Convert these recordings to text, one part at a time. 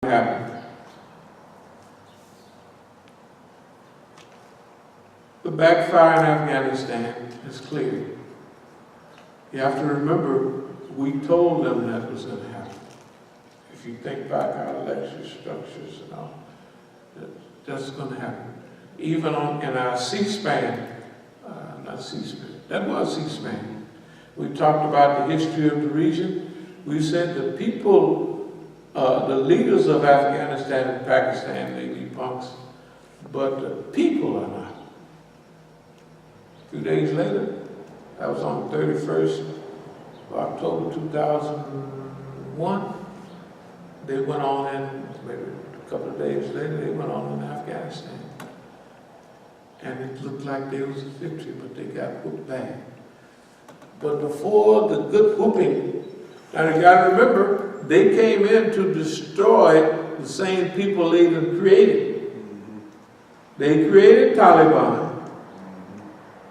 happened. The backfire in Afghanistan is clear. You have to remember, we told them that was going to happen. If you think back our lecture structures and all, that's going to happen. Even in our C-SPAN, not C-SPAN, that was C-SPAN. We talked about the history of the region. We said the people, the leaders of Afghanistan and Pakistan may be punks, but the people are not. A few days later, that was on the 31st of October 2001, they went on in, maybe a couple of days later, they went on in Afghanistan. And it looked like there was a victory, but they got whooped back. But before the good whooping, now you gotta remember, they came in to destroy the same people they had created. They created Taliban.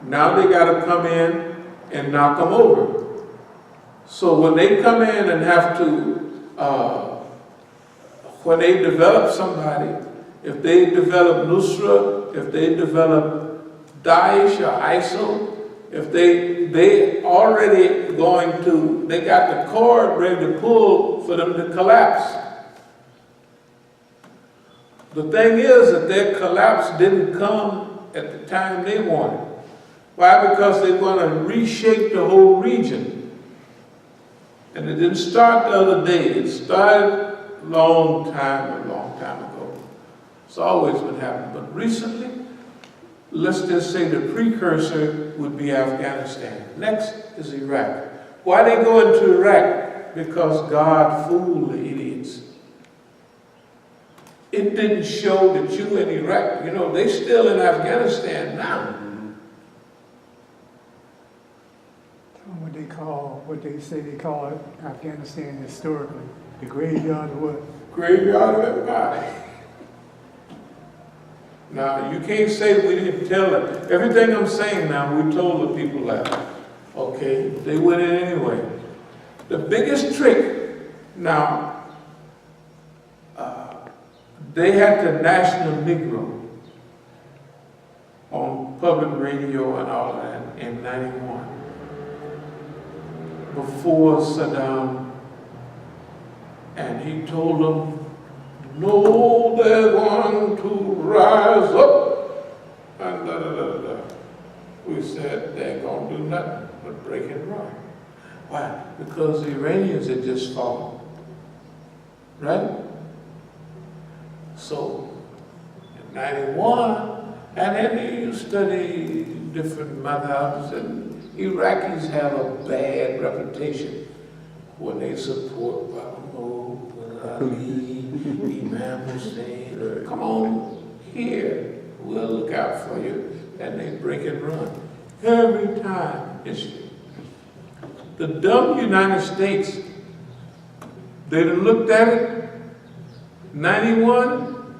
Now they gotta come in and knock them over. So when they come in and have to, when they develop somebody, if they develop Nusra, if they develop Daesh or ISIL, if they already going to, they got the cord ready to pull for them to collapse. The thing is that their collapse didn't come at the time they wanted. Why? Because they want to reshape the whole region. And it didn't start the other day. It started a long time ago. It's always been happening. But recently, let's just say the precursor would be Afghanistan. Next is Iraq. Why they go into Iraq? Because God fooled the idiots. It didn't show that you in Iraq, you know, they still in Afghanistan now. What they say they call it, Afghanistan historically, the graveyard of what? Graveyard of everybody. Now, you can't say we didn't tell them. Everything I'm saying now, we told the people that. Okay, they went in anyway. The biggest trick, now, they had the National Negro on public radio and all that in '91. Before Saddam, and he told them, no, they're going to rise up, and da da da da. We said they're going to do nothing but break and run. Why? Because the Iranians had just fallen, right? So, in '91, and then you study different madhabs, and Iraqis have a bad reputation when they support Ali, Imam Hussein. Come on here, we'll look out for you. And they break and run. Every time, history. The dumb United States, they done looked at it. '91,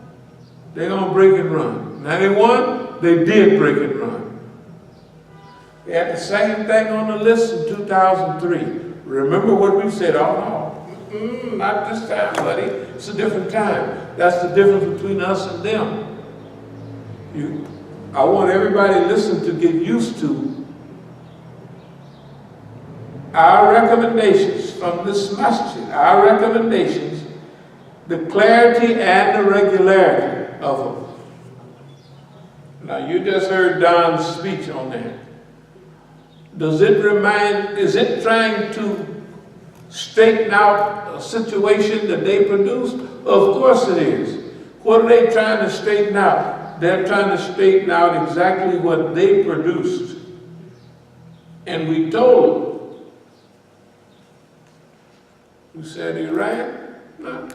they're gonna break and run. '91, they did break and run. They had the same thing on the list in 2003. Remember what we said? Oh no, not this time, buddy. It's a different time. That's the difference between us and them. I want everybody to listen to get used to our recommendations from this masjid, our recommendations, the clarity and the regularity of them. Now you just heard Don's speech on that. Is it trying to straighten out a situation that they produced? Of course it is. What are they trying to straighten out? They're trying to straighten out exactly what they produced. And we told them. We said Iran? No.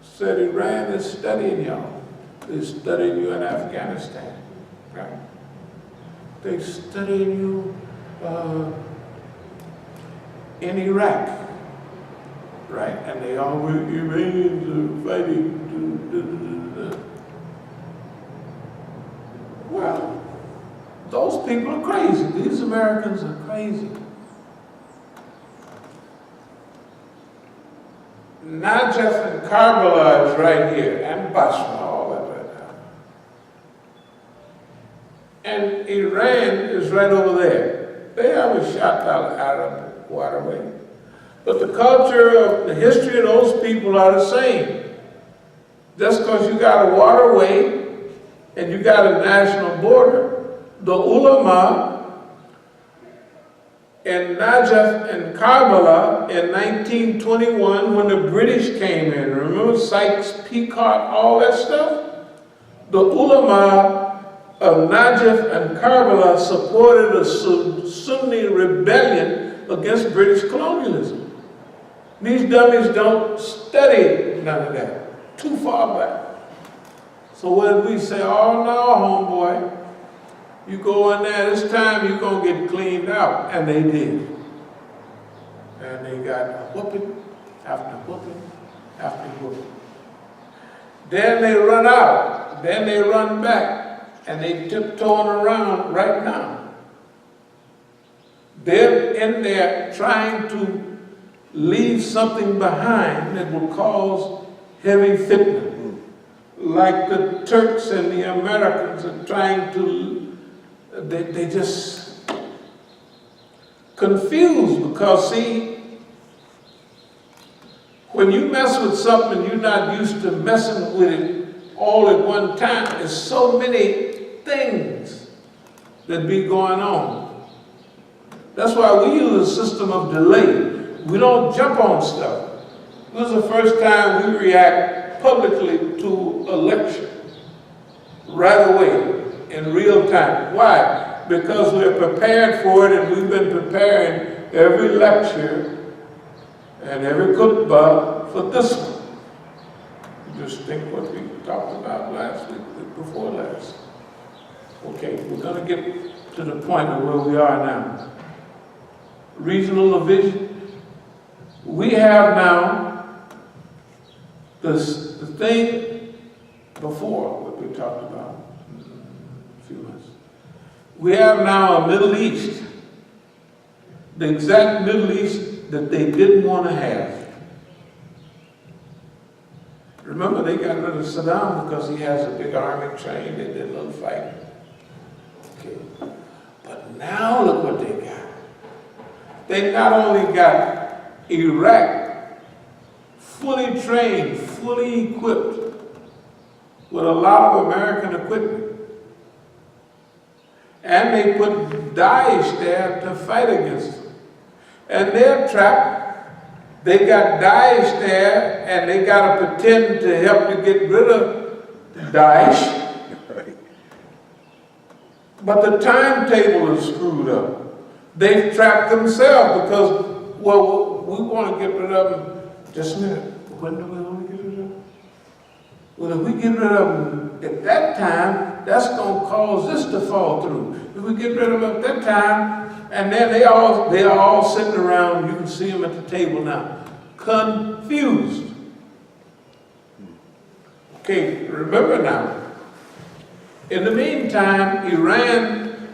Said Iran is studying y'all. They're studying you in Afghanistan. Right? They're studying you in Iraq, right? And they all were Iranians are fighting. Well, those people are crazy. These Americans are crazy. Najaf and Karbala is right here, and Basra, all that right now. And Iran is right over there. They haven't shot down the Arab waterway. But the culture of the history of those people are the same. Just because you got a waterway and you got a national border, the ulama in Najaf and Karbala in 1921 when the British came in, remember Sykes-Picot, all that stuff? The ulama of Najaf and Karbala supported a Sunni rebellion against British colonialism. These dummies don't study none of that. Too far back. So what did we say? Oh no, homeboy. You go in there, this time you're going to get cleaned out. And they did. And they got whooping after whooping after whooping. Then they run out. Then they run back. And they tiptoeing around right now. They're in there trying to leave something behind that will cause heavy fitna. Like the Turks and the Americans are trying to, they just confused because see, when you mess with something you're not used to messing with it all at one time, there's so many things that be going on. That's why we use a system of delay. We don't jump on stuff. This is the first time we react publicly to a lecture right away in real time. Why? Because we're prepared for it and we've been preparing every lecture and every khutbah for this one. Just think what we talked about last week, week before last. Okay, we're going to get to the point of where we are now. Regional division. We have now the thing before what we talked about a few months. We have now a Middle East, the exact Middle East that they didn't want to have. Remember, they got rid of Saddam because he has a big army trained, they did a little fighting. Okay. But now look what they got. They not only got Iraq fully trained, fully equipped with a lot of American equipment. And they put Daesh there to fight against them. And they're trapped. They got Daesh there and they got to pretend to help to get rid of Daesh. But the timetable is screwed up. They've trapped themselves because, well, we want to get rid of them. Just a minute. When do we want to get rid of them? Well, if we get rid of them at that time, that's going to cause this to fall through. If we get rid of them at that time, and then they are all sitting around, you can see them at the table now, confused. Okay, remember now, in the meantime, Iran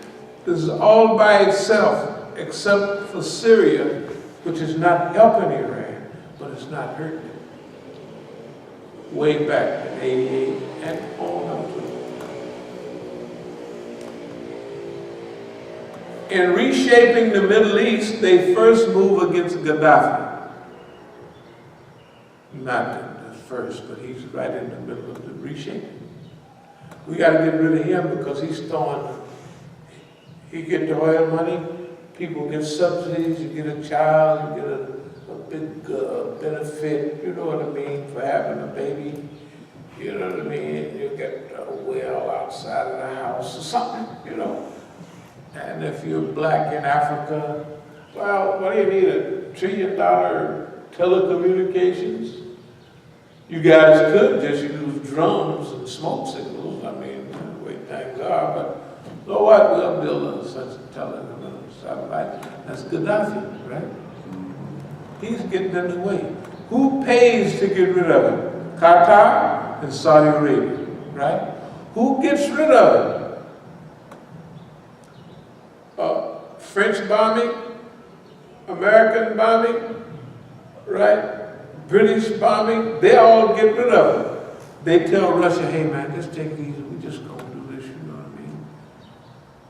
is all by itself, except for Syria, which is not helping Iran, but it's not hurting it. Way back in 88 and on up to. In reshaping the Middle East, they first move against Gaddafi. Not the first, but he's right in the middle of the reshaping. We got to get rid of him because he's throwing, he get the oil money, people get subsidies, you get a child, you get a big benefit, you know what I mean, for having a baby. You know what I mean? You get a well outside of the house or something, you know. And if you're black in Africa, well, what do you need, $1 trillion telecommunications? You guys could just use drums and smoke signals, I mean, the way things are, but so what, we'll build such a satellite. That's Gaddafi, right? He's getting in the way. Who pays to get rid of him? Qatar and Saudi Arabia, right? Who gets rid of him? French bombing, American bombing, right? British bombing, they all get rid of it. They tell Russia, hey man, just take it easy, we just gonna do this, you know what I mean?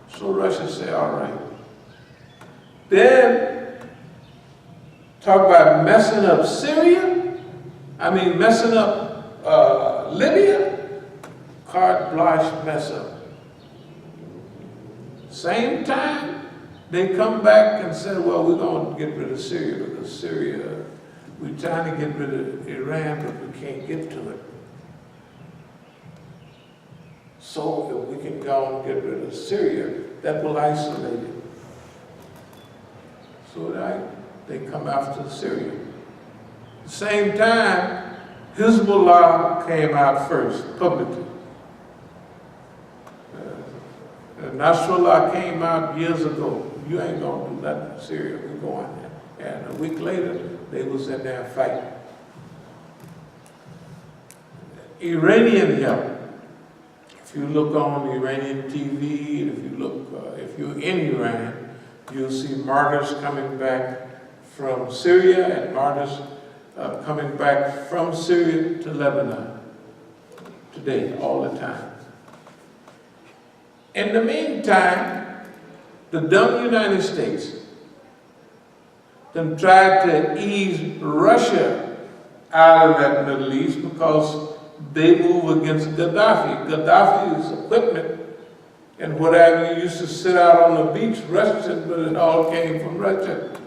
So Russia say, all right. Then, talk about messing up Syria, messing up Libya, carte blanche mess up. Same time, they come back and say, well, we're going to get rid of Syria because Syria, we're trying to get rid of Iran, but we can't get to it. So if we can go and get rid of Syria, that will isolate it. So they come after Syria. At the same time, Hezbollah came out first, publicly. Nasrallah came out years ago. You ain't gonna do nothing in Syria, we're going there. And a week later, they was in there fighting. Iranian help. If you look on Iranian TV, if you're in Iran, you'll see martyrs coming back from Syria and martyrs coming back from Syria to Lebanon today, all the time. In the meantime, the dumb United States then tried to ease Russia out of that Middle East because they move against Gaddafi. Gaddafi's equipment and whatever used to sit out on the beach, Russian, but it all came from Russia.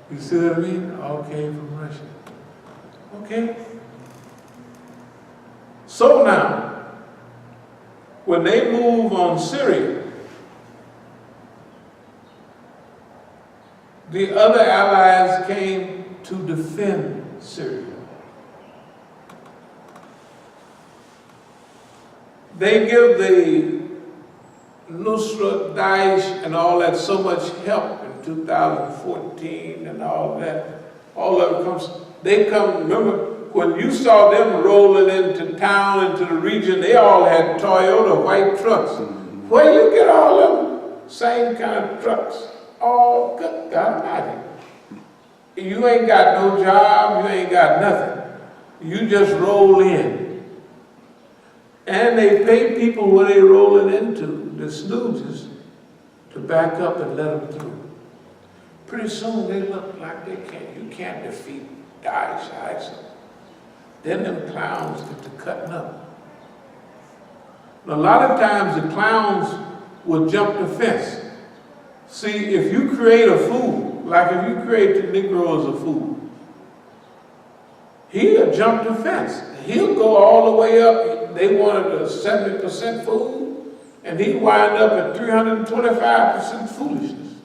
You see what I mean? It all came from Russia. Okay? So now, when they move on Syria, the other allies came to defend Syria. They give the Nusra, Daesh, and all that so much help in 2014 and all that. All of it comes, they come, remember, when you saw them rolling into town, into the region, they all had Toyota white trucks. Where you get all them same kind of trucks? All good God Almighty. You ain't got no job, you ain't got nothing. You just roll in. And they pay people where they rolling into, the stooges, to back up and let them through. Pretty soon they look like you can't defeat Daesh, ISIL. Then them clowns get to cutting up. And a lot of times the clowns will jump the fence. See, if you create a fool, like if you create the Negro as a fool, he'll jump the fence. He'll go all the way up. They wanted a 70% fool, and he'd wind up at 325% foolishness.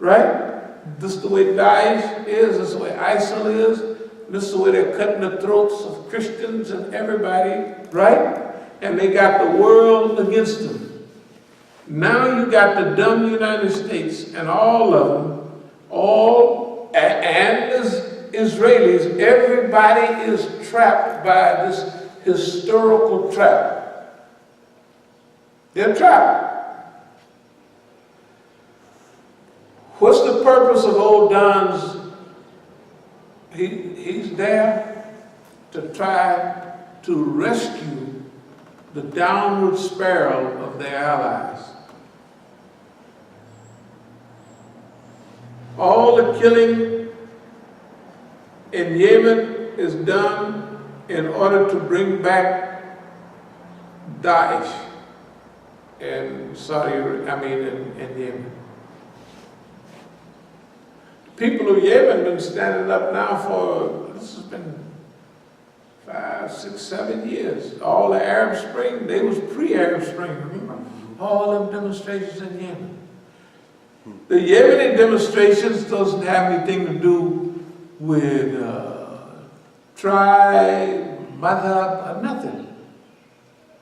Right? This is the way Daesh is, this is the way ISIL is. This is the way they're cutting the throats of Christians and everybody, right? And they got the world against them. Now you got the dumb United States and all of them, and the Israelis, everybody is trapped by this historical trap. They're trapped. What's the purpose of old Don's? He's there to try to rescue the downward spiral of their allies. All the killing in Yemen is done in order to bring back Daesh in in Yemen. People of Yemen have been standing up now for, this has been 5, 6, 7 years. All the Arab Spring, they was pre-Arab Spring, remember? All them demonstrations in Yemen. The Yemeni demonstrations doesn't have anything to do with tribe, madhab, or nothing.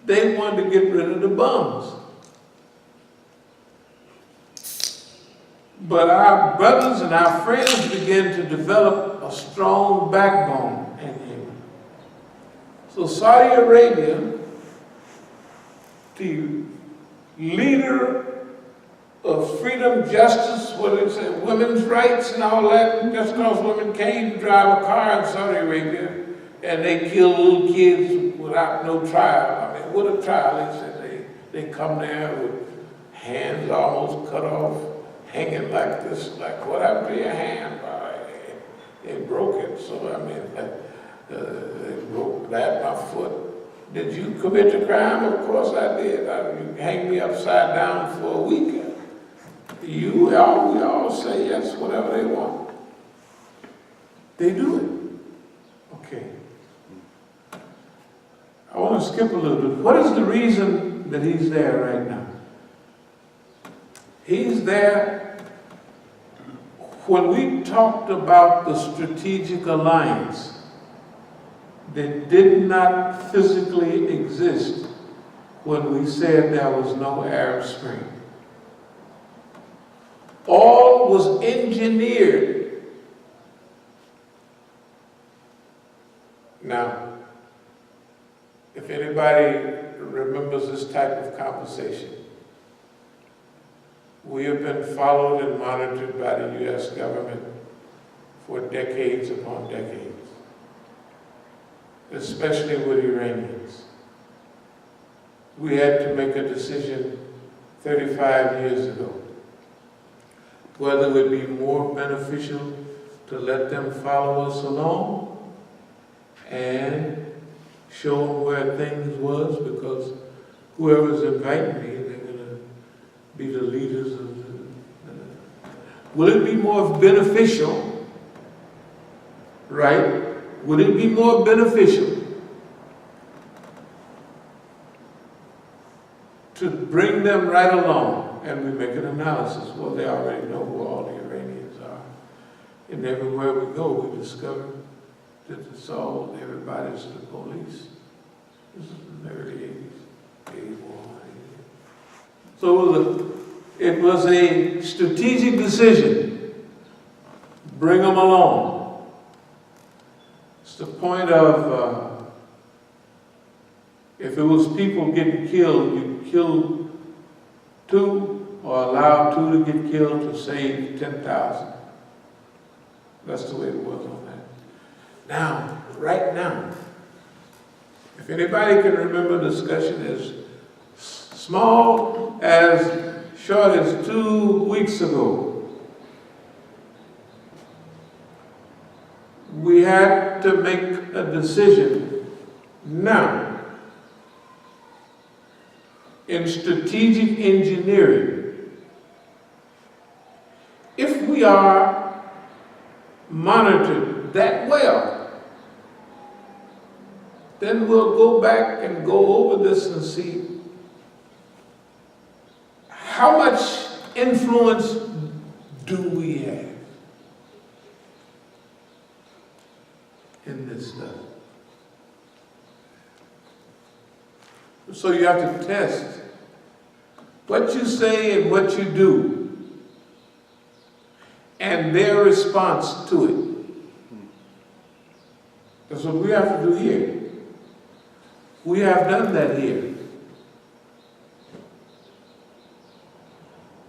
They wanted to get rid of the bums. But our brothers and our friends began to develop a strong backbone in Yemen. So Saudi Arabia, the leader of freedom, justice, what is it, women's rights and all that, just because women can't drive a car in Saudi Arabia and they kill little kids without no trial. I mean, with a trial, they said they come there with hands almost cut off, hanging like this, like what happened to your hand? They broke it, so I mean, they broke that, my foot. Did you commit the crime? Of course I did. You hang me upside down for a weekend. We all say yes, whatever they want. They do it. Okay. I want to skip a little bit. What is the reason that he's there right now? He's there when we talked about the strategic alliance that did not physically exist when we said there was no Arab Spring. All was engineered. Now, if anybody remembers this type of conversation, we have been followed and monitored by the U.S. government for decades upon decades, especially with Iranians. We had to make a decision 35 years ago whether it would be more beneficial to let them follow us along and show them where things was, because whoever's inviting me, they're going to be the leaders of will it be more beneficial, right? Would it be more beneficial to bring them right along? And we make an analysis. Well, they already know who all the Iranians are. And everywhere we go, we discover that it's all, everybody's the police. This is in the early 80s, 81, 80. So it was a strategic decision. Bring them along. It's the point of, if it was people getting killed, you kill two or allow two to get killed to save 10,000. That's the way it was on that. Now, right now, if anybody can remember a discussion as small as short as 2 weeks ago, we had to make a decision now in strategic engineering. If we are monitored that well, then we'll go back and go over this and see how much influence do we have in this stuff. So you have to test what you say and what you do and their response to it. That's what we have to do here. We have done that here.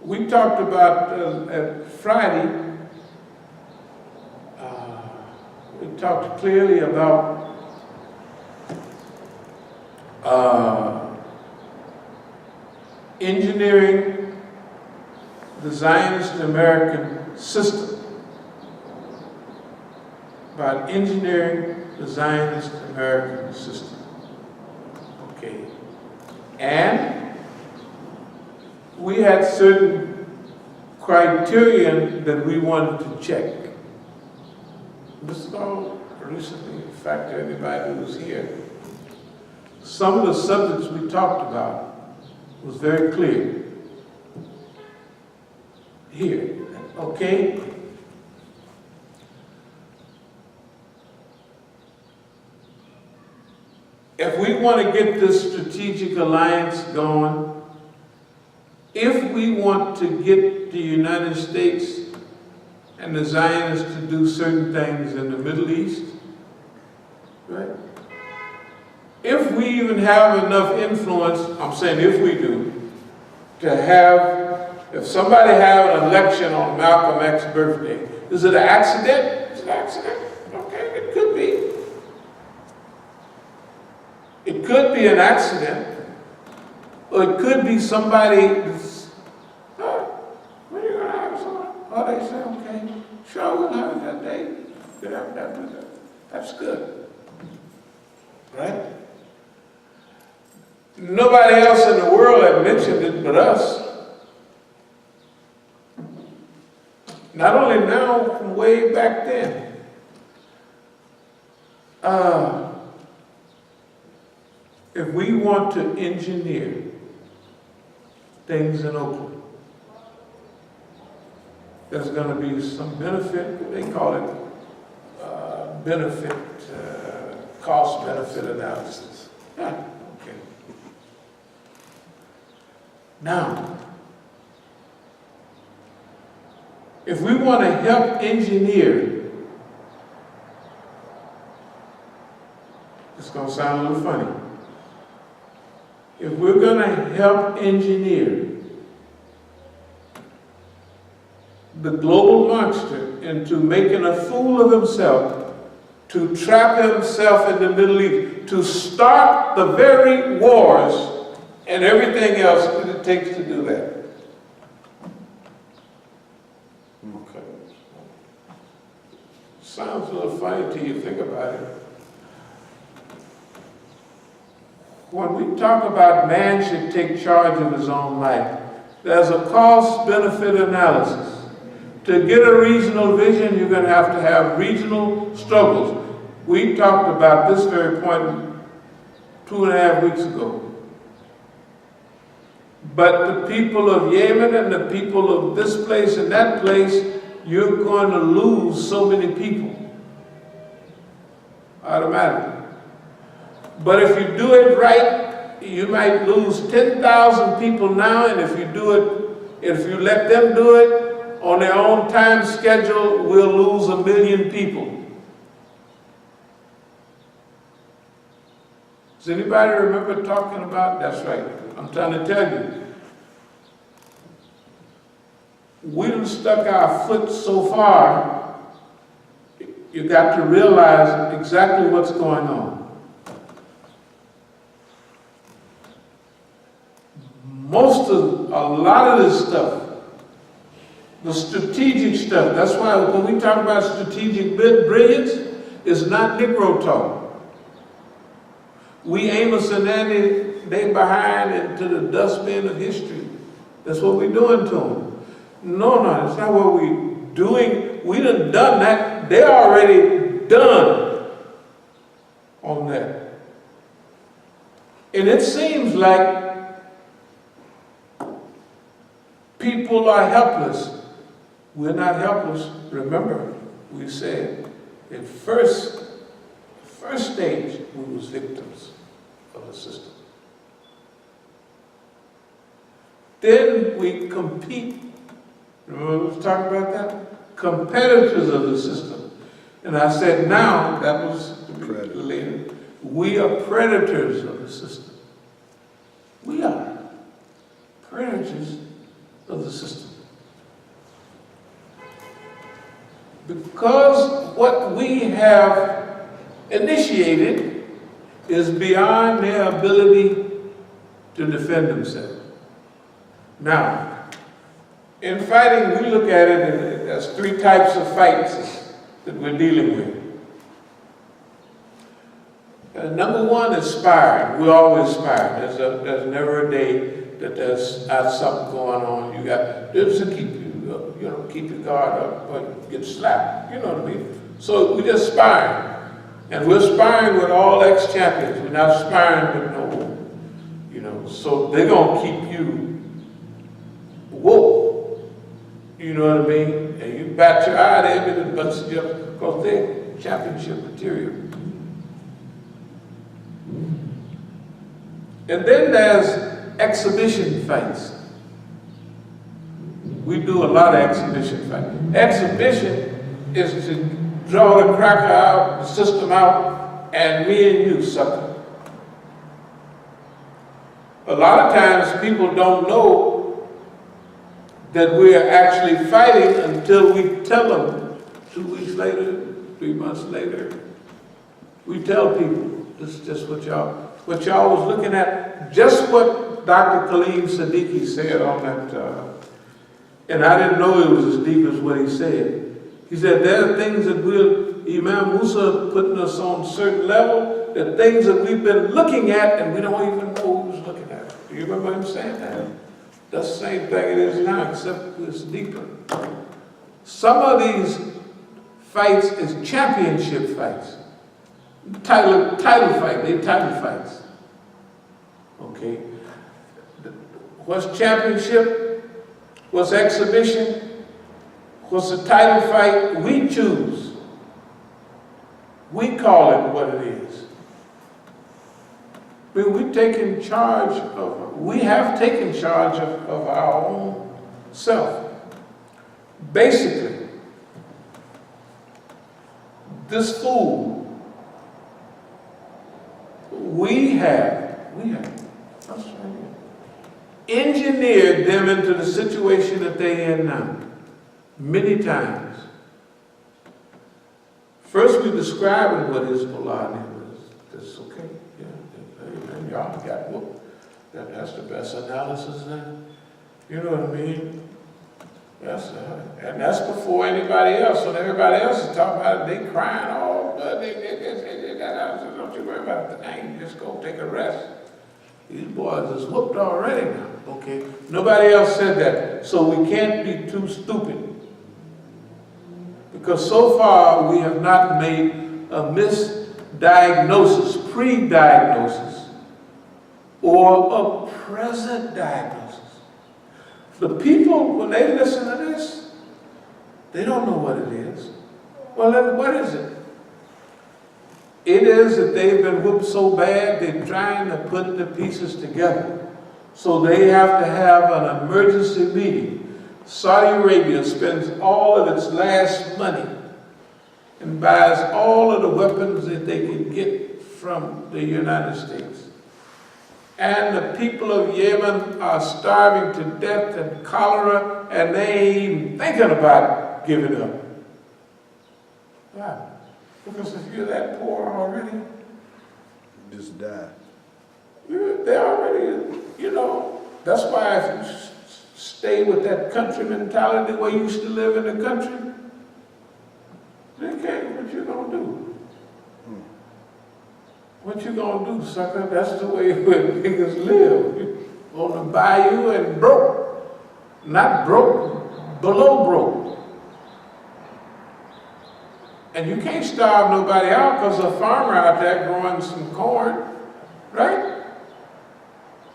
We talked about at Friday, we talked clearly about engineering the Zionist American system, about engineering the Zionist American system. Okay. And we had certain criterion that we wanted to check. This is all recently, in fact, anybody who was here. Some of the subjects we talked about was very clear. Here, okay? If we want to get this strategic alliance going, if we want to get the United States and the Zionists to do certain things in the Middle East, right? If we even have enough influence, I'm saying if we do, to have If somebody have an election on Malcolm X's birthday, is it an accident? It's an accident. Okay, it could be. It could be an accident. Or it could be somebody that's, when are you going to have someone? Oh, they say, okay, sure, we'll have it that day. We'll have that with it. That's good. Right? Nobody else in the world had mentioned it but us. Not only now, from way back then. If we want to engineer things in Oakland, there's going to be some benefit, they call it cost-benefit analysis. Yeah, okay. Now, if we want to help engineer, it's going to sound a little funny. If we're going to help engineer the global monster into making a fool of himself, to trap himself in the Middle East, to start the very wars and everything else that it takes to do that. Okay. Sounds a little funny till you think about it. When we talk about man should take charge of his own life, there's a cost-benefit analysis. To get a regional vision, you're going to have regional struggles. We talked about this very point 2.5 weeks ago. But the people of Yemen and the people of this place and that place, you're going to lose so many people automatically. But if you do it right, you might lose 10,000 people now, and if you let them do it on their own time schedule, we'll lose 1 million people. Does anybody remember talking about? That's right. I'm trying to tell you. We done stuck our foot so far, you got to realize exactly what's going on. A lot of this stuff, the strategic stuff, that's why when we talk about strategic brilliance, it's not Negro talk. We Amos and Annie, they behind into the dustbin of history. That's what we're doing to them. No, it's not what we're doing. We done that. They're already done on that. And it seems like people are helpless. We're not helpless. Remember, we said at first stage, we was victims of the system. Then we compete. Remember we was talking about that? Competitors of the system. And I said now, that was later, we are predators of the system. We are predators of the system. Because what we have initiated is beyond their ability to defend themselves. Now, in fighting, we look at it as 3 types of fights that we're dealing with. Number 1 is sparring. We always spar. There's never a day that there's not something going on. You got this to keep you, keep your guard up, but get slapped. You know what I mean? So we just sparring, and we're sparring with all ex-champions. We're not sparring with no, So they're gonna keep you woke. You know what I mean? And you bat your eye at them and bust you up because they're championship material. And then there's exhibition fights. We do a lot of exhibition fights. Exhibition is to draw the cracker out, the system out, and me and you sucker. A lot of times people don't know that we are actually fighting until we tell them 2 weeks later, 3 months later. We tell people, this is just what y'all was looking at, just what Dr. Khalid Siddiqui said on that, and I didn't know it was as deep as what he said. He said, there are things that Imam Musa putting us on a certain level, there are things that we've been looking at and we don't even know who's looking at it. Do you remember him saying that? That's the same thing it is now, except it's deeper. Some of these fights is championship fights. Title fight, they title fights. Okay. What's championship? What's exhibition? What's a title fight? We choose. We call it what it is. We have taken charge of our own self. Basically, this food, we have, that's right here, engineered them into the situation that they're in now, many times. First, we describing what Hezbollah is. That's okay. Yeah, y'all got whooped. That's the best analysis then. You know what I mean? Yes, and that's before anybody else. When everybody else is talking about it, they crying all, don't you worry about the thing. Just go take a rest. These boys is whooped already now. Okay, nobody else said that, so we can't be too stupid. Because so far we have not made a misdiagnosis, pre-diagnosis, or a present diagnosis. The people, when they listen to this, they don't know what it is. Well, then what is it? It is that they've been whooped so bad, they're trying to put the pieces together. So they have to have an emergency meeting. Saudi Arabia spends all of its last money and buys all of the weapons that they can get from the United States. And the people of Yemen are starving to death and cholera, and they ain't even thinking about giving up. Why? Because if you're that poor already, you just die. They already, that's why if you stay with that country mentality the way you used to live in the country, they can't. What you gonna do? What you gonna do, sucker? That's the way niggas live. On the bayou and broke. Not broke, below broke. And you can't starve nobody out because a farmer out there growing some corn, right?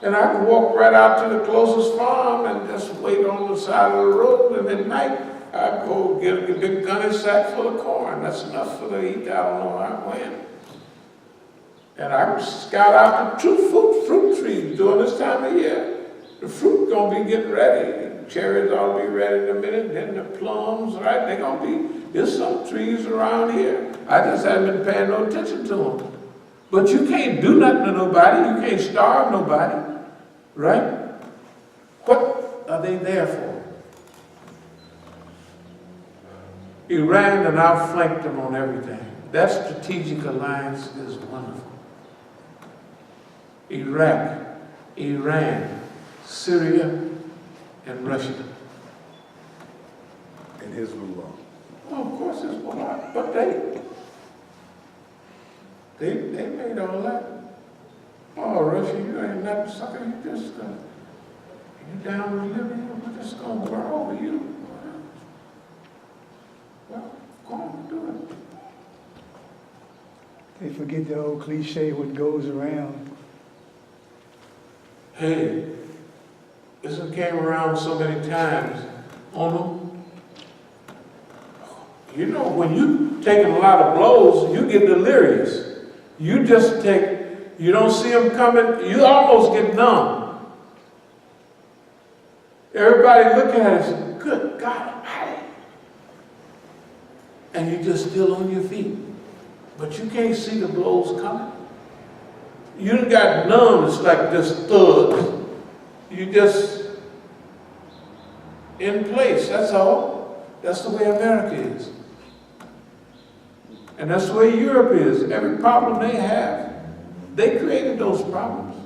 And I can walk right out to the closest farm and just wait on the side of the road, and at night I go get a big gunny sack full of corn. That's enough for to eat. I don't know when. And I scout out the true fruit trees during this time of year. The fruit gonna be getting ready. The cherries ought to be ready in a minute. Then the plums, right? They're gonna be. There's some trees around here. I just haven't been paying no attention to them. But you can't do nothing to nobody. You can't starve nobody, right? What are they there for? Iran and outflanked them on everything. That strategic alliance is wonderful. Iraq, Iran, Syria, and Russia. And Hezbollah. Well, of course Hezbollah, but they made all that. Oh, Russia, you ain't nothing, sucker. You just, you down with Libya, we're just gonna grow over you. Well, go on and do it. They forget the old cliche, what goes around. Hey, this one came around so many times on them. You know, when you taking a lot of blows, you get delirious. You just you don't see them coming, you almost get numb. Everybody looking at it and say, good God Almighty. And you're just still on your feet. But you can't see the blows coming. You done got numb, it's like just thuds. You just, in place, that's all. That's the way America is. And that's the way Europe is. Every problem they have, they created those problems.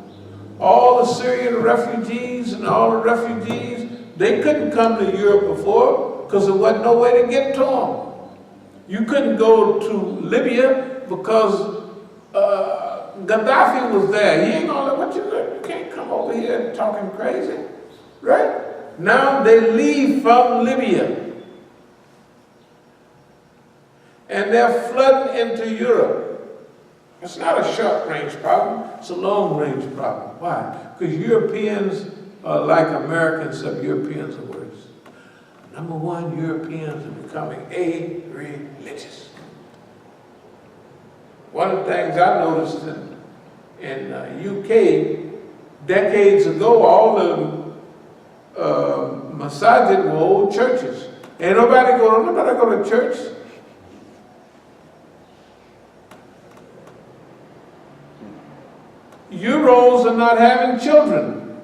All the Syrian refugees and all the refugees, they couldn't come to Europe before because there wasn't no way to get to them. You couldn't go to Libya because Gaddafi was there. He ain't gonna let what you can't come over here talking crazy, right? Now they leave from Libya. And they're flooding into Europe. It's not a short-range problem, it's a long-range problem. Why? Because Europeans are like Americans, except Europeans are worse. Number one, Europeans are becoming a-religious. One of the things I noticed in UK, decades ago, all the Masjid were old churches. Ain't nobody go to church. Euros are not having children.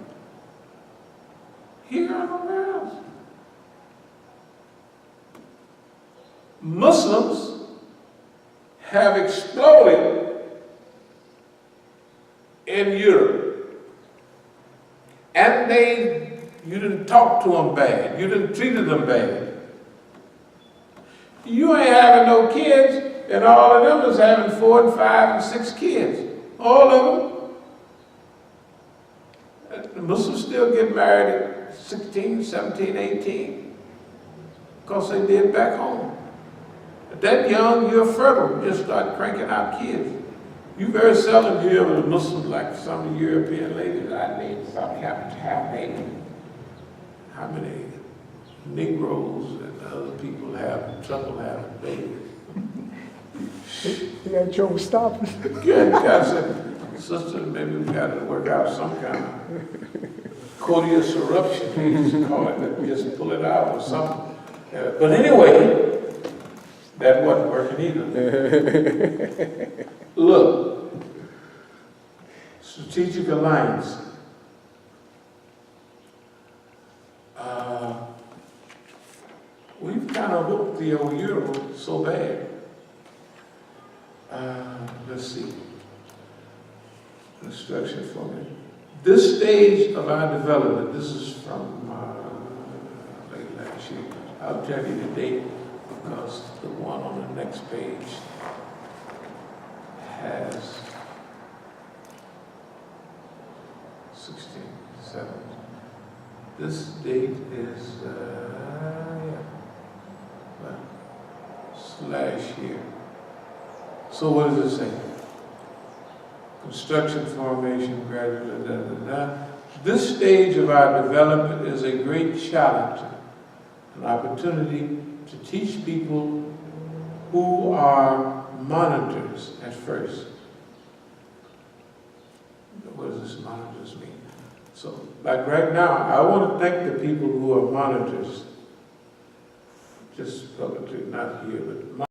Here or nowhere else. Muslims have exploded in Europe. And you didn't talk to them bad. You didn't treat them bad. You ain't having no kids, and all of them is having 4 and 5 and 6 kids. All of them. The Muslims still get married at 16, 17, 18, because they did back home. At that young, you're fertile, you just start cranking out kids. You very seldom hear of a Muslim like some of the European ladies, I need something happen to have baby. How many Negroes and other people have trouble having babies? You got trouble stopping. Good, I said, sister, maybe we got to work out some kind of coitus eruption, we used to call it, just pull it out or something. But anyway, that wasn't working either. Look, strategic alliance. We've kind of whooped the old euro so bad. Let's see. Instruction for me. This stage of our development, this is from late last year. I'll tell you the date because the one on the next page has 16, 7. This date is, slash here. So what does it say? Construction, formation, gradually, da, da, da. This stage of our development is a great challenge, an opportunity to teach people who are monitors at first. What does this monitors mean? So, like right now, I want to thank the people who are monitors, just publicly, not here, but